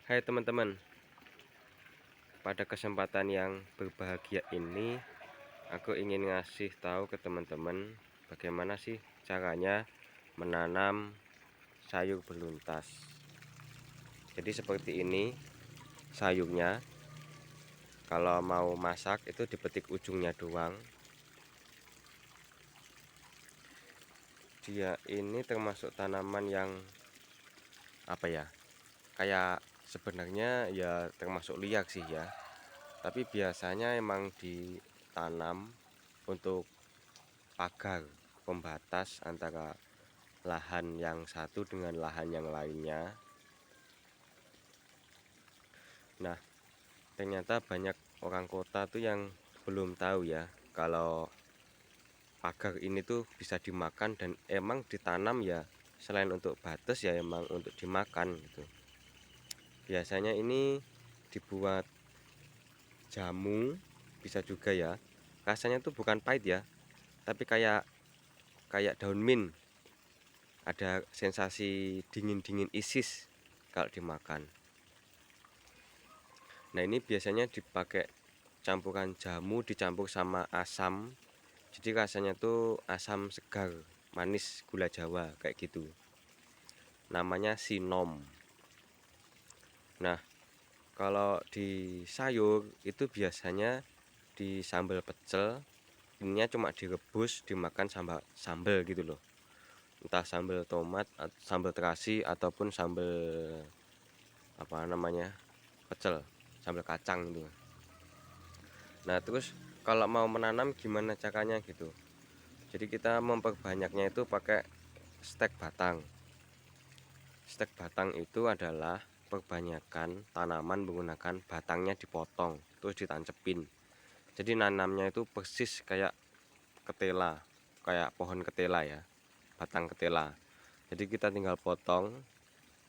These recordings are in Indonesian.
Hai teman-teman, pada kesempatan yang berbahagia ini aku ingin ngasih tahu ke teman-teman bagaimana sih caranya menanam sayur beluntas. Jadi seperti ini sayurnya, kalau mau masak itu dipetik ujungnya doang. Dia ini termasuk tanaman yang kayak sebenarnya ya termasuk liar sih ya, tapi biasanya emang ditanam untuk pagar pembatas antara lahan yang satu dengan lahan yang lainnya. Nah, ternyata banyak orang kota tuh yang belum tahu ya kalau pagar ini tuh bisa dimakan dan emang ditanam ya, selain untuk batas ya emang untuk dimakan gitu. Biasanya ini dibuat jamu, bisa juga ya. Rasanya tuh bukan pahit ya, tapi kayak kayak daun mint. Ada sensasi dingin-dingin isis kalau dimakan. Nah, ini biasanya dipakai campuran jamu dicampur sama asam. Jadi rasanya tuh asam segar, manis gula Jawa kayak gitu. Namanya sinom. Nah, kalau di sayur itu biasanya di sambal pecel. Ininya cuma direbus dimakan sambal gitu loh. Entah sambal tomat, sambal terasi ataupun sambal pecel, sambal kacang gitu. Nah, terus kalau mau menanam gimana caranya gitu. Jadi kita memperbanyaknya itu pakai stek batang. Stek batang itu adalah perbanyakan tanaman menggunakan batangnya dipotong terus ditancepin. Jadi nanamnya itu persis kayak ketela, kayak pohon ketela ya, batang ketela. Jadi kita tinggal potong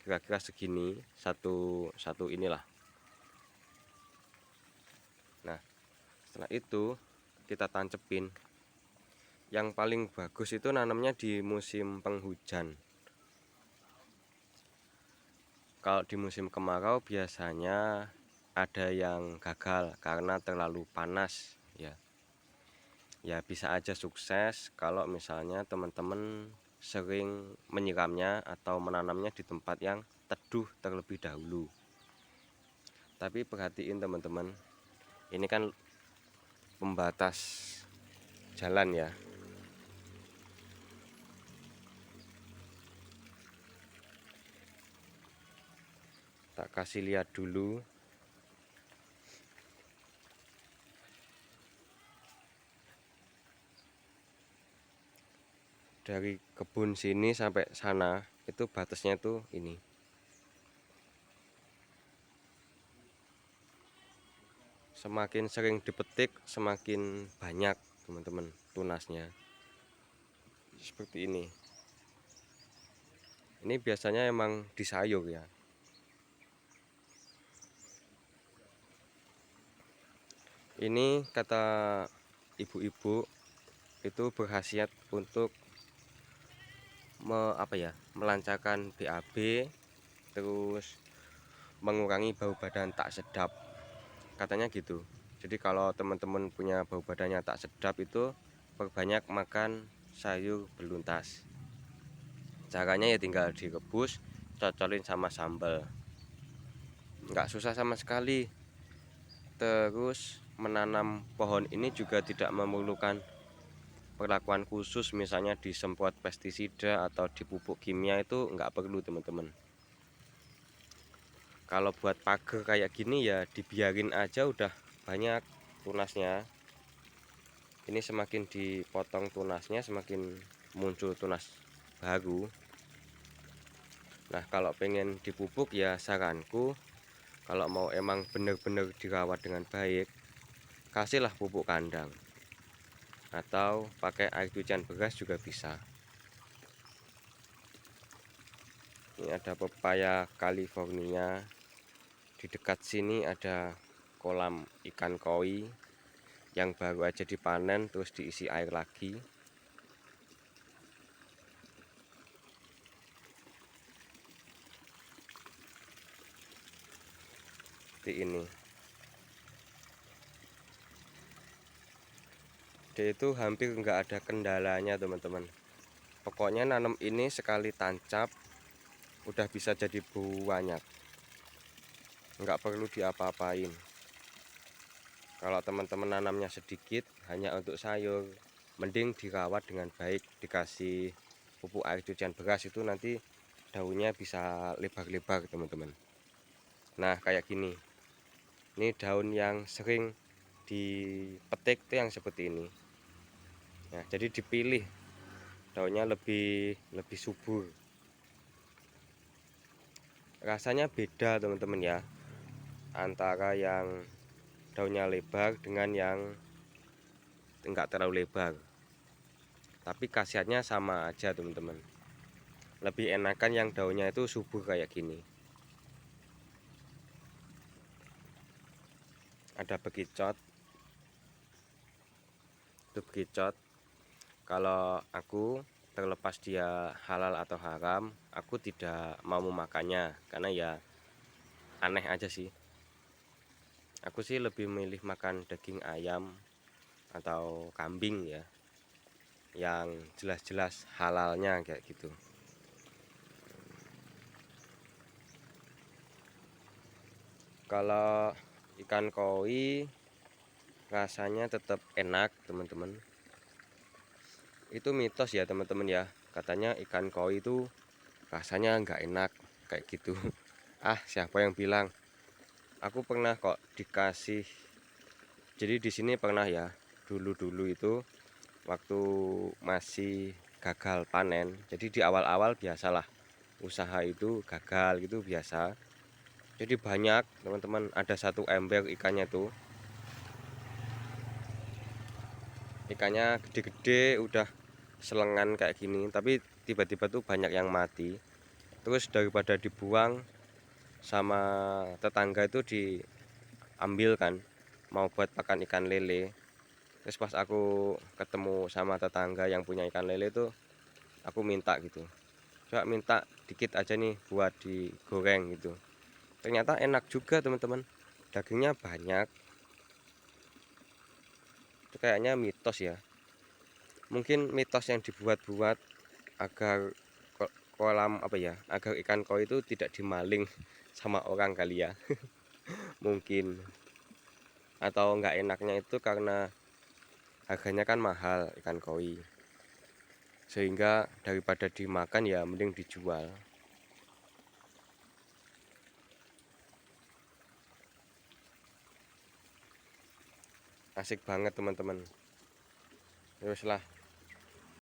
kira-kira segini, satu inilah. Nah, setelah itu kita tancepin. Yang paling bagus itu nanamnya di musim penghujan. Kalau di musim kemarau biasanya ada yang gagal karena terlalu panas ya. Ya bisa aja sukses kalau misalnya teman-teman sering menyiramnya atau menanamnya di tempat yang teduh terlebih dahulu. Tapi perhatiin teman-teman, ini kan pembatas jalan ya. Tak kasih lihat dulu. Dari kebun sini sampai sana itu batasnya itu ini. Semakin sering dipetik semakin banyak teman-teman tunasnya. Seperti ini. Ini biasanya emang di sayur ya. Ini kata ibu-ibu itu berkhasiat untuk melancarkan BAB, terus mengurangi bau badan tak sedap. Katanya gitu. Jadi kalau teman-teman punya bau badannya tak sedap itu perbanyak makan sayur beluntas. Caranya ya tinggal direbus, cocolin sama sambal. Nggak susah sama sekali. Terus menanam pohon ini juga tidak memerlukan perlakuan khusus, misalnya disemprot pestisida atau dipupuk kimia, itu nggak perlu teman-teman. Kalau buat pagar kayak gini ya dibiarin aja udah banyak tunasnya. Ini semakin dipotong tunasnya semakin muncul tunas baru. Nah, kalau pengen dipupuk ya saranku, kalau mau emang bener-bener dirawat dengan baik, kasihlah pupuk kandang atau pakai air cucian beras juga bisa. Ini ada pepaya California. Di dekat sini ada kolam ikan koi yang baru aja dipanen terus diisi air lagi. seperti ini. Dia itu hampir nggak ada kendalanya teman-teman. Pokoknya nanam ini sekali tancap udah bisa jadi banyak, nggak perlu diapa-apain. Kalau teman-teman nanamnya sedikit hanya untuk sayur, mending dirawat dengan baik, dikasih pupuk air cucian beras, itu nanti daunnya bisa lebar-lebar teman-teman. Nah kayak gini, ini daun yang sering dipetik tuh yang seperti ini. Nah, jadi dipilih daunnya lebih subur. Rasanya beda teman-teman ya, antara yang daunnya lebar dengan yang enggak terlalu lebar. Tapi khasiatnya sama aja teman-teman. Lebih enakan yang daunnya itu subur kayak gini. Ada bekicot. Itu bekicot. Kalau aku, terlepas dia halal atau haram, aku tidak mau memakannya karena ya aneh aja sih. Aku sih lebih milih makan daging ayam atau kambing ya, yang jelas-jelas halalnya kayak gitu. Kalau ikan koi rasanya tetap enak teman-teman. Itu mitos ya teman-teman ya, katanya ikan koi itu rasanya nggak enak kayak gitu. Ah, siapa yang bilang? Aku pernah kok dikasih. Jadi di sini pernah ya, dulu itu waktu masih gagal panen. Jadi di awal-awal biasalah, usaha itu gagal gitu biasa. Jadi banyak teman-teman, ada satu ember ikannya tuh, ikannya gede-gede udah selengan kayak gini, tapi tiba-tiba tuh banyak yang mati. Terus daripada dibuang sama tetangga itu diambil kan, mau buat pakan ikan lele. Terus pas aku ketemu sama tetangga yang punya ikan lele tuh, aku minta gitu, coba minta dikit aja nih buat digoreng gitu. Ternyata enak juga teman-teman, dagingnya banyak. Itu kayaknya mitos ya, mungkin mitos yang dibuat-buat agar kolam apa ya, agar ikan koi itu tidak dimaling sama orang kali ya. Mungkin, atau enggak enaknya itu karena harganya kan mahal ikan koi, sehingga daripada dimakan ya mending dijual. Asik banget teman-teman. Terus lah,